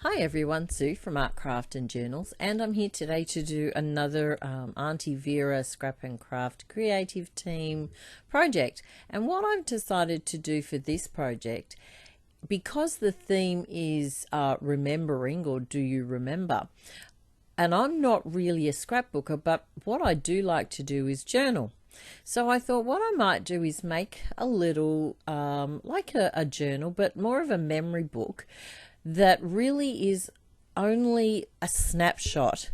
Hi everyone, Sue from Art Craft and Journals, and I'm here today to do another Aunty Vera Scrap and Craft Creative Team project. And what I've decided to do for this project, because the theme is remembering, or do you remember? And I'm not really a scrapbooker, but what I do like to do is journal. So I thought what I might do is make a little, like a journal, but more of a memory book that really is only a snapshot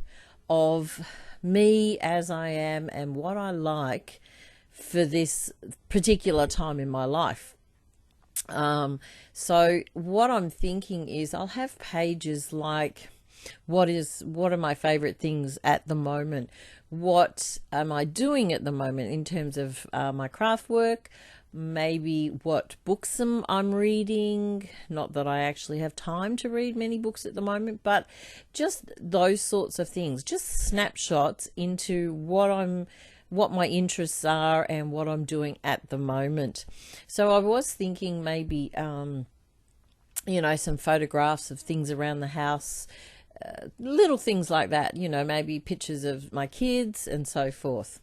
of me as I am and what I like for this particular time in my life. So what I'm thinking is I'll have pages like what are my favorite things at the moment, what am I doing at the moment in terms of my craft work, maybe what books I'm reading. Not that I actually have time to read many books at the moment, but just those sorts of things, just snapshots into what my interests are and what I'm doing at the moment. So I was thinking maybe some photographs of things around the house, little things like that, maybe pictures of my kids and so forth.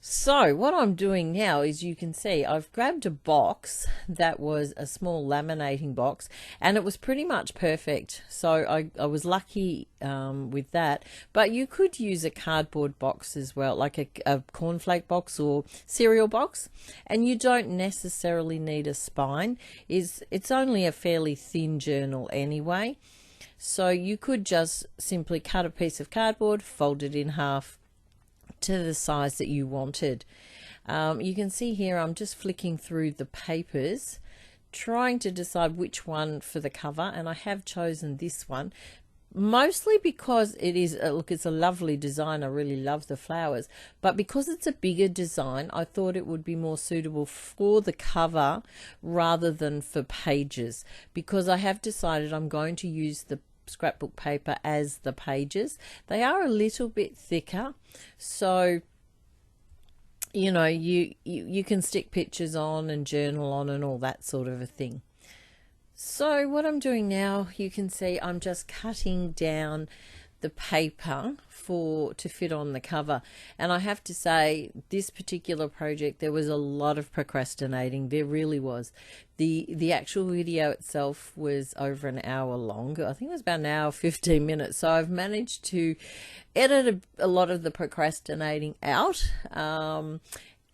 So what I'm doing now is, you can see I've grabbed a box that was a small laminating box, and it was pretty much perfect. So I was lucky with that. But you could use a cardboard box as well, like a cornflake box or cereal box, and you don't necessarily need a spine. It's only a fairly thin journal anyway. So you could just simply cut a piece of cardboard, fold it in half to the size that you wanted. You can see here I'm just flicking through the papers, trying to decide which one for the cover, and I have chosen this one mostly because it is it's a lovely design. I really love the flowers, but because it's a bigger design, I thought it would be more suitable for the cover rather than for pages, because I have decided I'm going to use the scrapbook paper as the pages. They are a little bit thicker, so you can stick pictures on and journal on and all that sort of a thing. So what I'm doing now, you can see I'm just cutting down the paper to fit on the cover. And I have to say, this particular project, there was a lot of procrastinating. There really was. The actual video itself was over an hour long. I think it was about an hour 15 minutes. So I've managed to edit a lot of the procrastinating out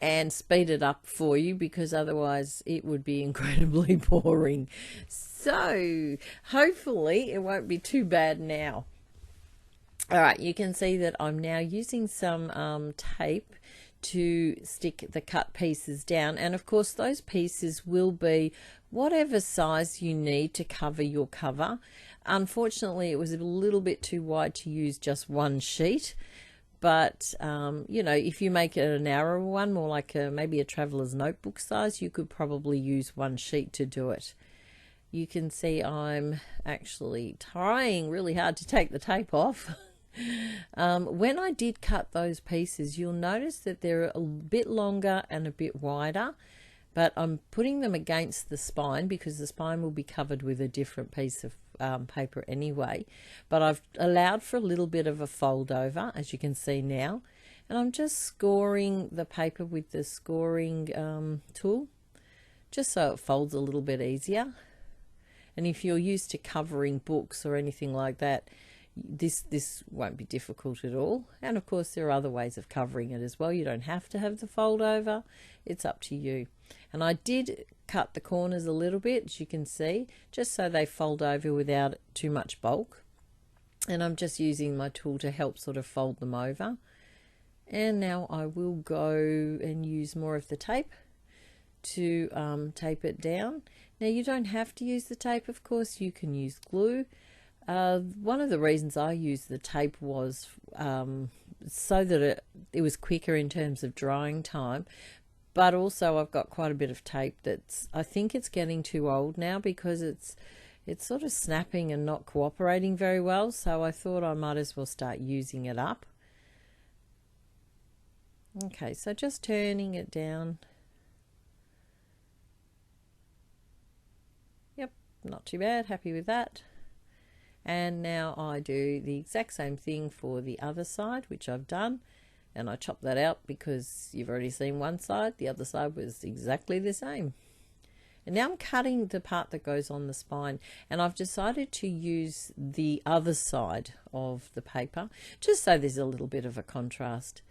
and speed it up for you, because otherwise it would be incredibly boring. So hopefully it won't be too bad now. All right, you can see that I'm now using some tape to stick the cut pieces down, and of course those pieces will be whatever size you need to cover your cover. Unfortunately, it was a little bit too wide to use just one sheet, but if you make it a narrower one, more like maybe a traveler's notebook size, you could probably use one sheet to do it. You can see I'm actually trying really hard to take the tape off. When I did cut those pieces, you'll notice that they're a bit longer and a bit wider, but I'm putting them against the spine because the spine will be covered with a different piece of paper anyway. But I've allowed for a little bit of a fold over, as you can see now, and I'm just scoring the paper with the scoring tool, just so it folds a little bit easier. And if you're used to covering books or anything like that, this won't be difficult at all. And of course there are other ways of covering it as well. You don't have to have the fold over, it's up to you. And I did cut the corners a little bit, as you can see, just so they fold over without too much bulk. And I'm just using my tool to help sort of fold them over. And now I will go and use more of the tape to tape it down. Now you don't have to use the tape, of course, you can use glue. One of the reasons I used the tape was so that it was quicker in terms of drying time, but also I've got quite a bit of tape I think it's getting too old now, because it's sort of snapping and not cooperating very well, so I thought I might as well start using it up. Okay, so just turning it down. Yep, not too bad, happy with that. And now I do the exact same thing for the other side, which I've done, and I chop that out because you've already seen one side, the other side was exactly the same. And now I'm cutting the part that goes on the spine, and I've decided to use the other side of the paper just so there's a little bit of a contrast.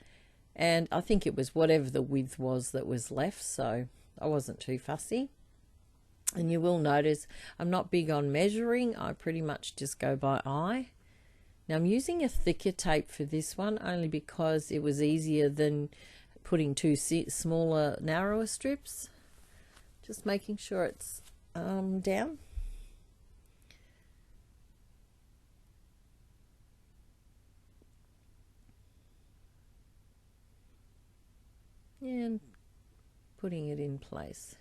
And I think it was whatever the width was that was left, so I wasn't too fussy. And you will notice I'm not big on measuring, I pretty much just go by eye. Now I'm using a thicker tape for this one only because it was easier than putting two smaller, narrower strips. Just making sure it's down. And putting it in place.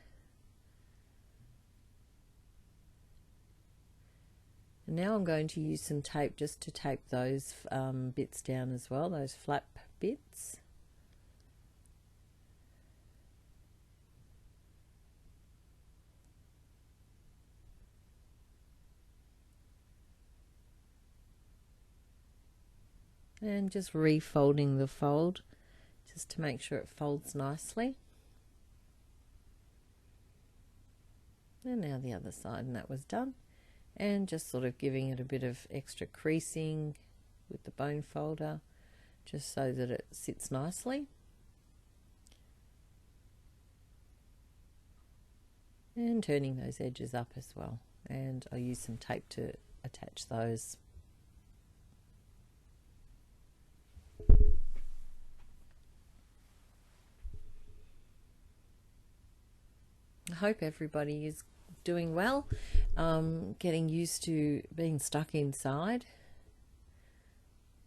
And now I'm going to use some tape just to tape those bits down as well, those flap bits. And just refolding the fold just to make sure it folds nicely. And now the other side, and that was done. And just sort of giving it a bit of extra creasing with the bone folder just so that it sits nicely. And turning those edges up as well. And I'll use some tape to attach those. I hope everybody is doing well, getting used to being stuck inside.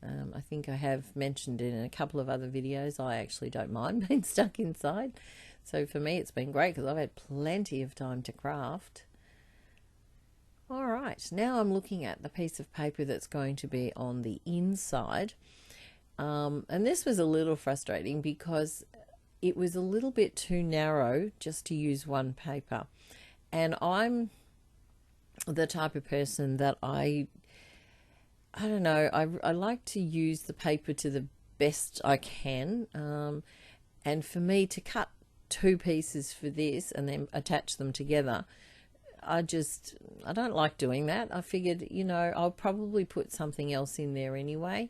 I think I have mentioned in a couple of other videos I actually don't mind being stuck inside, so for me it's been great because I've had plenty of time to craft. Alright, now I'm looking at the piece of paper that's going to be on the inside, and this was a little frustrating because it was a little bit too narrow just to use one paper. And I'm the type of person that I don't know, I like to use the paper to the best I can. And for me to cut two pieces for this and then attach them together, I don't like doing that. I figured, you know, I'll probably put something else in there anyway.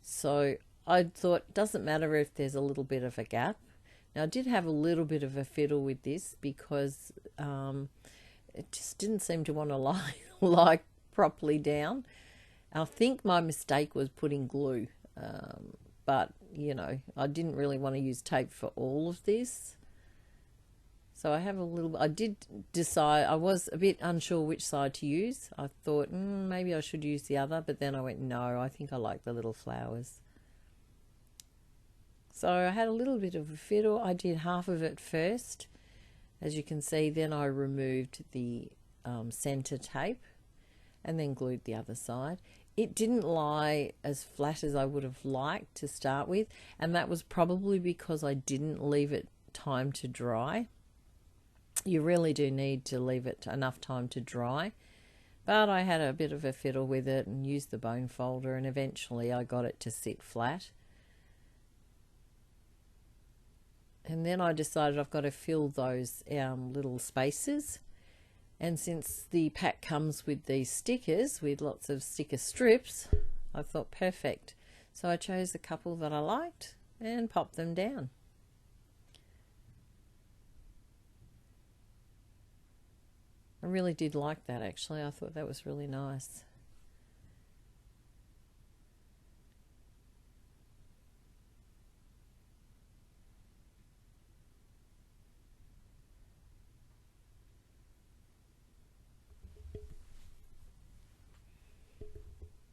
So I thought, doesn't matter if there's a little bit of a gap. Now, I did have a little bit of a fiddle with this because it just didn't seem to want to lie properly down. I think my mistake was putting glue, but, you know, I didn't really want to use tape for all of this. So I did decide, I was a bit unsure which side to use. I thought maybe I should use the other, but then I went, no, I think I like the little flowers. So I had a little bit of a fiddle. I did half of it first. As you can see, then I removed the center tape and then glued the other side. It didn't lie as flat as I would have liked to start with, and that was probably because I didn't leave it time to dry. You really do need to leave it enough time to dry. But I had a bit of a fiddle with it and used the bone folder, and eventually I got it to sit flat. And then I decided I've got to fill those little spaces. And since the pack comes with these stickers, with lots of sticker strips, I thought perfect. So I chose a couple that I liked and popped them down. I really did like that actually. I thought that was really nice.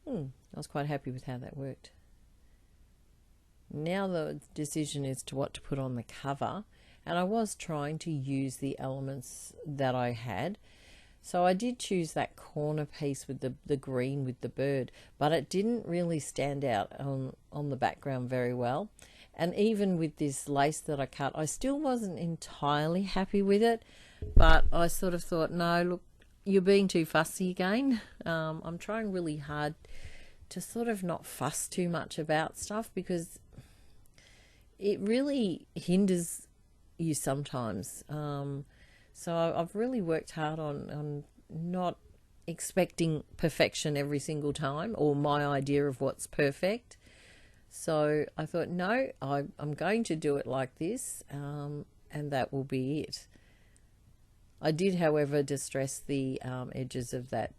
I was quite happy with how that worked. Now the decision is to what to put on the cover, and I was trying to use the elements that I had. So I did choose that corner piece with the green with the bird, but it didn't really stand out on the background very well. And even with this lace that I cut, I still wasn't entirely happy with it, but I sort of thought, no, look, you're being too fussy again. I'm trying really hard to sort of not fuss too much about stuff, because it really hinders you sometimes. So I've really worked hard on not expecting perfection every single time, or my idea of what's perfect. So I thought, no, I'm going to do it like this, and that will be it. I did, however, distress the edges of that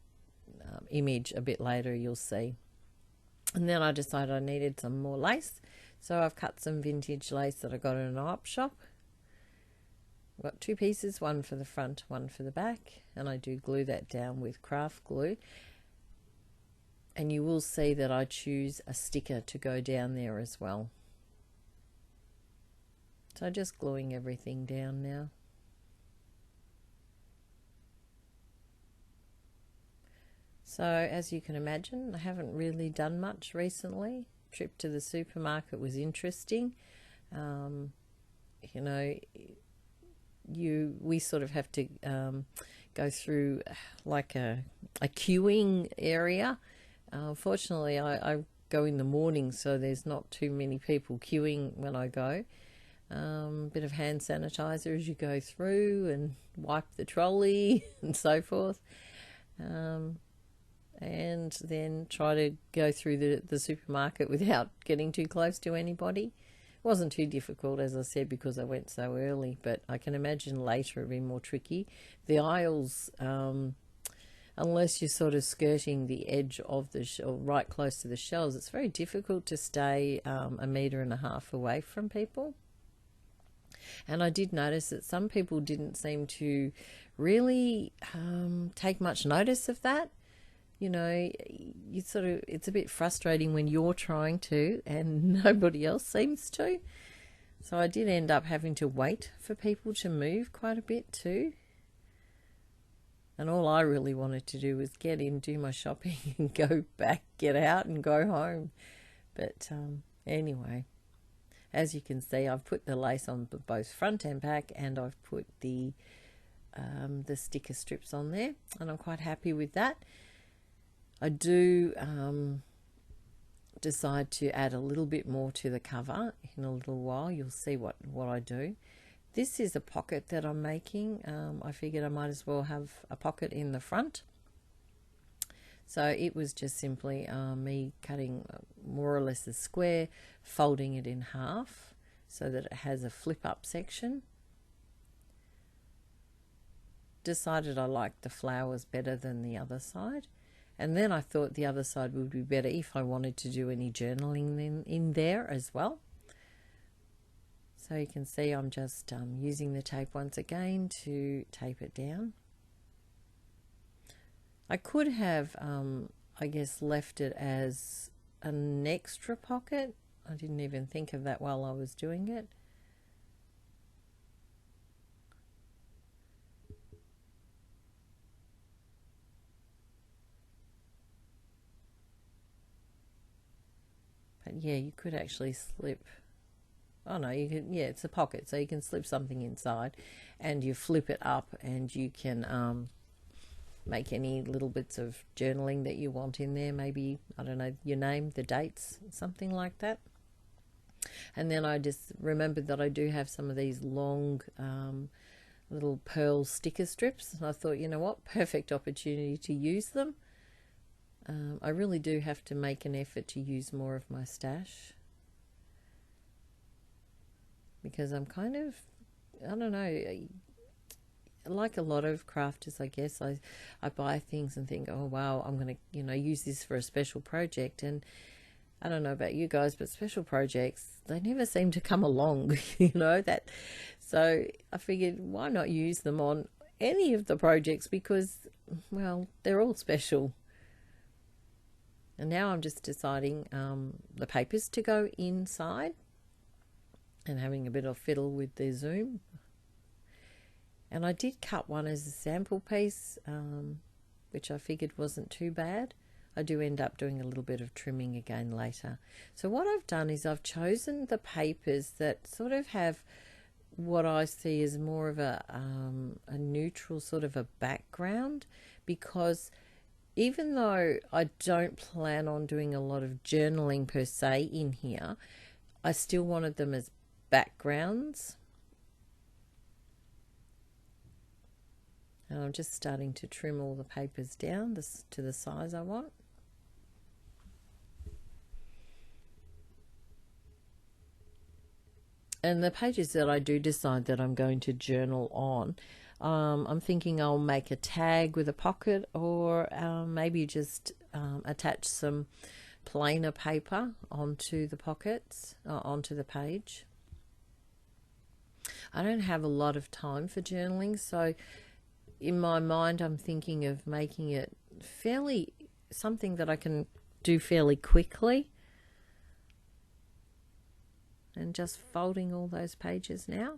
image a bit later, you'll see. And then I decided I needed some more lace. So I've cut some vintage lace that I got in an op shop. I've got two pieces, one for the front, one for the back. And I do glue that down with craft glue. And you will see that I choose a sticker to go down there as well. So just gluing everything down now. So as you can imagine, I haven't really done much recently. Trip to the supermarket was interesting. You know, we sort of have to go through like a queuing area. Fortunately, I go in the morning, so there's not too many people queuing when I go. Bit of hand sanitizer as you go through, and wipe the trolley and so forth. And then try to go through the supermarket without getting too close to anybody. It wasn't too difficult, as I said, because I went so early, but I can imagine later it'd be more tricky. The aisles, unless you're sort of skirting the edge of the right close to the shelves, it's very difficult to stay 1.5 meters away from people. And I did notice that some people didn't seem to really take much notice of that. You know, it's a bit frustrating when you're trying to and nobody else seems to. So I did end up having to wait for people to move quite a bit too. And all I really wanted to do was get in, do my shopping and go back, get out and go home. But anyway, as you can see, I've put the lace on both front and back, and I've put the sticker strips on there, and I'm quite happy with that. I do decide to add a little bit more to the cover in a little while. You'll see what I do. This is a pocket that I'm making. I figured I might as well have a pocket in the front. So it was just simply me cutting more or less a square, folding it in half so that it has a flip up section. Decided I liked the flowers better than the other side. And then I thought the other side would be better if I wanted to do any journaling in there as well. So you can see I'm just using the tape once again to tape it down. I could have, I guess, left it as an extra pocket. I didn't even think of that while I was doing it. But yeah, you could actually slip. Oh no, you can. Yeah, it's a pocket, so you can slip something inside, and you flip it up, and you can make any little bits of journaling that you want in there. Maybe, I don't know, your name, the dates, something like that. And then I just remembered that I do have some of these long little pearl sticker strips, and I thought, you know what, perfect opportunity to use them. I really do have to make an effort to use more of my stash, because I'm kind of, I don't know, like a lot of crafters, I guess, I buy things and think, oh wow, I'm going to, use this for a special project. And I don't know about you guys, but special projects, they never seem to come along, that. So I figured, why not use them on any of the projects, because, well, they're all special. And now I'm just deciding the papers to go inside, and having a bit of fiddle with the zoom. And I did cut one as a sample piece, which I figured wasn't too bad. I do end up doing a little bit of trimming again later. So what I've done is I've chosen the papers that sort of have what I see as more of a neutral sort of a background, because even though I don't plan on doing a lot of journaling per se in here, I still wanted them as backgrounds. And I'm just starting to trim all the papers down to the size I want. And the pages that I do decide that I'm going to journal on, I'm thinking I'll make a tag with a pocket, or maybe just attach some plainer paper onto the pockets, onto the page. I don't have a lot of time for journaling, so in my mind I'm thinking of making it something that I can do fairly quickly. And just folding all those pages now.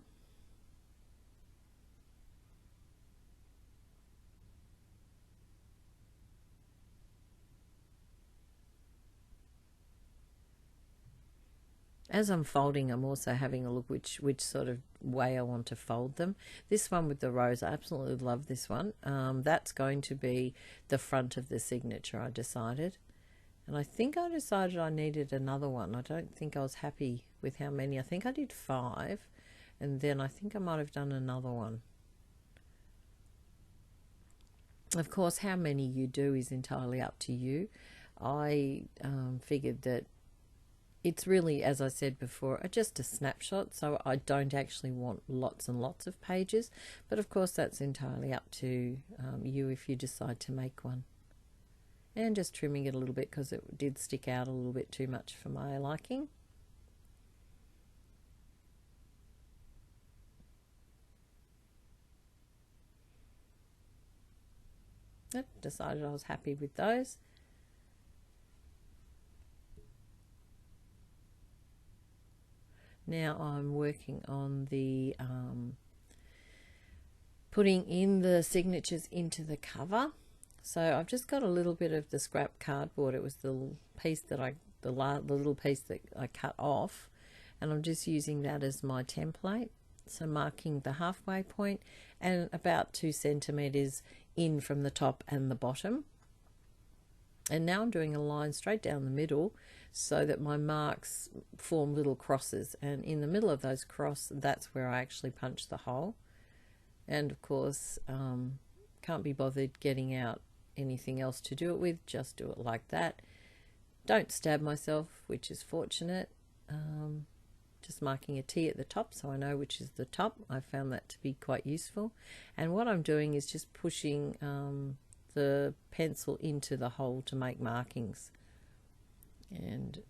As I'm folding, I'm also having a look which sort of way I want to fold them. This one with the rose, I absolutely love this one. That's going to be the front of the signature, I decided. And I think I decided I needed another one. I don't think I was happy with how many. I think I did 5, and then I think I might have done another one. Of course, how many you do is entirely up to you. I figured that it's really, as I said before, just a snapshot, so I don't actually want lots and lots of pages. But of course, that's entirely up to you if you decide to make one. And just trimming it a little bit because it did stick out a little bit too much for my liking. I decided I was happy with those. Now I'm working on the putting in the signatures into the cover. So I've just got a little bit of the scrap cardboard. It was the piece that the little piece that I cut off, and I'm just using that as my template. So marking the halfway point and about 2 centimeters in from the top and the bottom. And now I'm doing a line straight down the middle so that my marks form little crosses, and in the middle of those crosses, that's where I actually punch the hole. And of course, can't be bothered getting out anything else to do it with, just do it like that. Don't stab myself, which is fortunate. Just marking a T at the top so I know which is the top. I found that to be quite useful. And what I'm doing is just pushing the pencil into the hole to make markings. And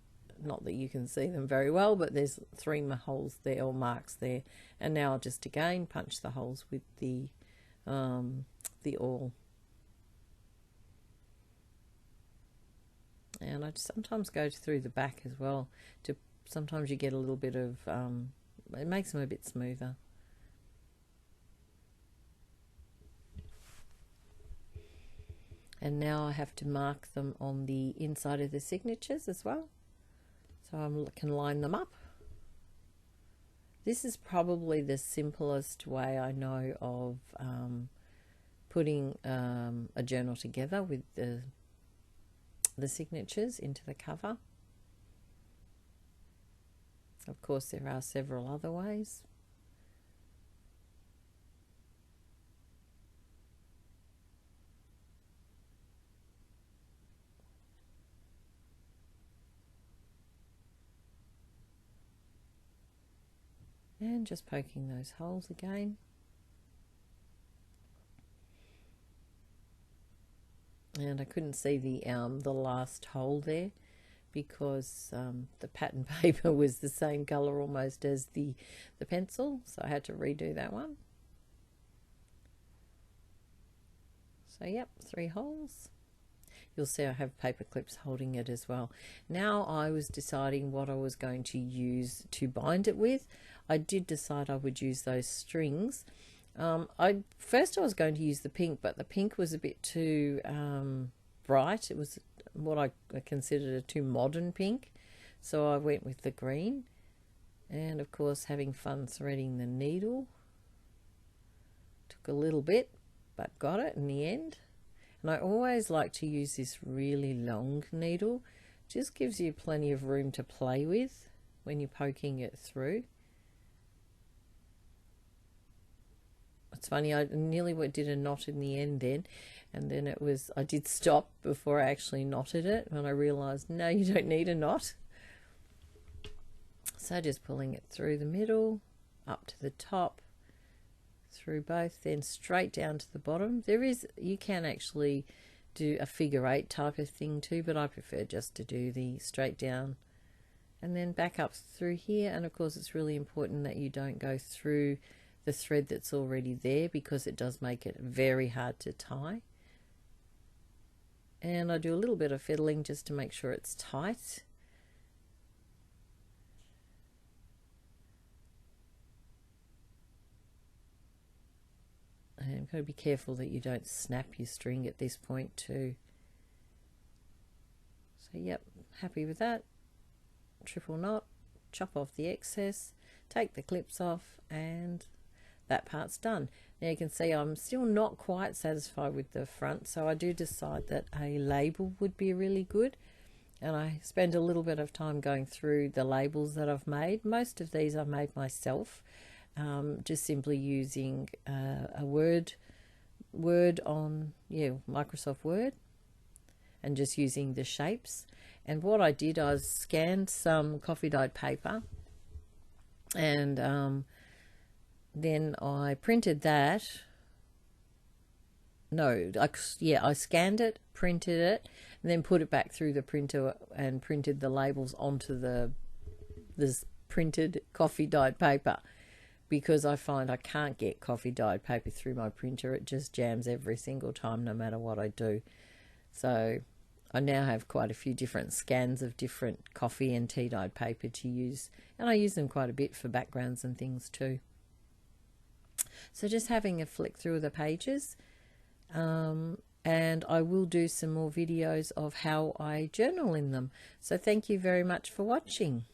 not that you can see them very well, but there's 3 holes there, or marks there. And now I'll just again punch the holes with the awl. And I sometimes go through the back as well. Sometimes you get a little bit of, it makes them a bit smoother. And now I have to mark them on the inside of the signatures as well. So I can line them up. This is probably the simplest way I know of putting a journal together with the signatures into the cover. Of course, there are several other ways. And just poking those holes again. And I couldn't see the last hole there because the pattern paper was the same color almost as the pencil, so I had to redo that one. So yep, 3 holes. You'll see I have paper clips holding it as well. Now I was deciding what I was going to use to bind it with. I did decide I would use those strings. First I was going to use the pink, but the pink was a bit too bright. It was what I considered a too modern pink, so I went with the green. And of course, having fun threading the needle. Took a little bit, but got it in the end. And I always like to use this really long needle. Just gives you plenty of room to play with when you're poking it through. It's funny, I nearly did a knot in the end then, and then I did stop before I actually knotted it when I realized, no, you don't need a knot. So just pulling it through the middle, up to the top, through both, then straight down to the bottom. You can actually do a figure 8 type of thing too, but I prefer just to do the straight down and then back up through here. And of course it's really important that you don't go through the thread that's already there, because it does make it very hard to tie. And I do a little bit of fiddling just to make sure it's tight. And you've got to be careful that you don't snap your string at this point too. So yep, happy with that. Triple knot, chop off the excess, take the clips off, and that part's done. Now you can see I'm still not quite satisfied with the front, so I do decide that a label would be really good. And I spend a little bit of time going through the labels that I've made. Most of these I made myself, just simply using a Word on Microsoft Word, and just using the shapes. And what I did, I scanned some coffee dyed paper, and then I printed that. I scanned it, printed it, and then put it back through the printer and printed the labels onto this printed coffee dyed paper, because I find I can't get coffee dyed paper through my printer. It just jams every single time, no matter what I do. So I now have quite a few different scans of different coffee and tea dyed paper to use, and I use them quite a bit for backgrounds and things too. So just having a flick through the pages, and I will do some more videos of how I journal in them. So thank you very much for watching.